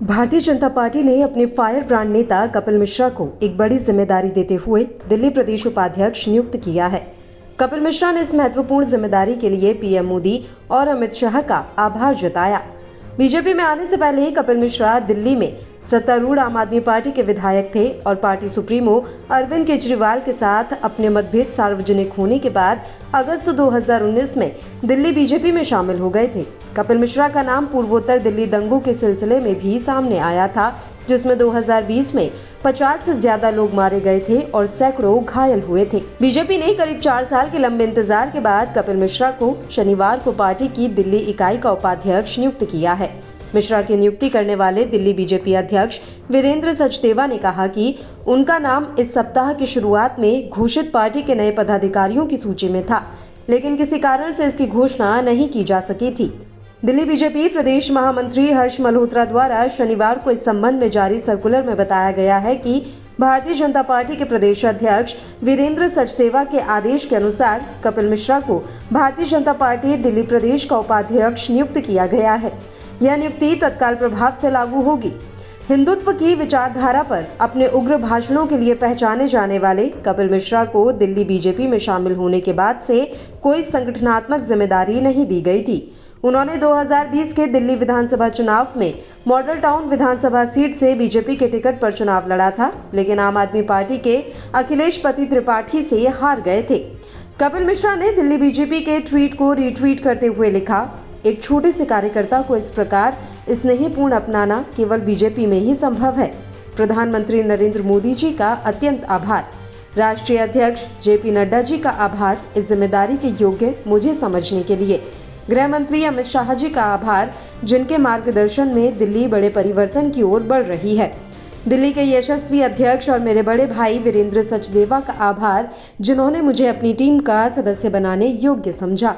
Bharatiya Janata party ने अपने fire brand नेता कपिल मिश्रा को एक बड़ी जिम्मेदारी देते हुए दिल्ली प्रदेश उपाध्यक्ष नियुक्त किया है। कपिल मिश्रा ने इस महत्वपूर्ण जिम्मेदारी के लिए पीएम मोदी और अमित शाह का आभार जताया। बीजेपी में आने से पहले कपिल मिश्रा दिल्ली में सत्तारूढ़ आम आदमी पार्टी के विधायक थे और पार्टी सुप्रीमो अरविंद केजरीवाल के साथ अपने मतभेद सार्वजनिक होने के बाद अगस्त 2019 में दिल्ली बीजेपी में शामिल हो गए थे। कपिल मिश्रा का नाम पूर्वोत्तर दिल्ली दंगों के सिलसिले में भी सामने आया था, जिसमें 2020 में 50 से ज्यादा लोग मारे गए थे और सैकड़ों घायल हुए थे। बीजेपी ने करीब 4 साल के लंबे इंतजार के बाद कपिल मिश्रा को शनिवार को पार्टी की दिल्ली इकाई का उपाध्यक्ष नियुक्त किया है। मिश्रा की नियुक्ति करने वाले दिल्ली बीजेपी अध्यक्ष वीरेंद्र सचदेवा ने कहा कि उनका नाम इस सप्ताह की शुरुआत में घोषित पार्टी के नए पदाधिकारियों की सूची में था, लेकिन किसी कारण से इसकी घोषणा नहीं की जा सकी थी। दिल्ली बीजेपी प्रदेश महामंत्री हर्ष मल्होत्रा द्वारा शनिवार को इस संबंध में जारी सर्कुलर में बताया गया है कि भारतीय जनता पार्टी के प्रदेश अध्यक्ष वीरेंद्र सचदेवा के आदेश के अनुसार कपिल मिश्रा को भारतीय जनता पार्टी दिल्ली प्रदेश का उपाध्यक्ष नियुक्त किया गया है। यह नियुक्ति तत्काल प्रभाव से लागू होगी। हिंदुत्व की विचारधारा पर अपने उग्र भाषणों के लिए पहचाने जाने वाले कपिल मिश्रा को दिल्ली बीजेपी में शामिल होने के बाद से कोई संगठनात्मक जिम्मेदारी नहीं दी गई थी। उन्होंने 2020 के दिल्ली विधानसभा चुनाव में मॉडल टाउन विधानसभा सीट से बीजेपी के टिकट पर चुनाव लड़ा था, लेकिन आम आदमी पार्टी के अखिलेश पति त्रिपाठी से हार गए थे। कपिल मिश्रा ने दिल्ली बीजेपी के ट्वीट को रीट्वीट करते हुए लिखा, एक छोटे से कार्यकर्ता को इस प्रकार स्नेहपूर्ण अपनाना केवल बीजेपी में ही संभव है। प्रधानमंत्री नरेंद्र मोदी जी का अत्यंत आभार। राष्ट्रीय अध्यक्ष जेपी नड्डा जी का आभार इस जिम्मेदारी के योग्य मुझे समझने के लिए। गृह मंत्री अमित शाह जी का आभार, जिनके मार्गदर्शन में दिल्ली बड़े परिवर्तन की ओर बढ़ रही है। दिल्ली के यशस्वी अध्यक्ष और मेरे बड़े भाई वीरेंद्र सचदेवा का आभार, जिन्होंने मुझे अपनी टीम का सदस्य बनाने योग्य समझा।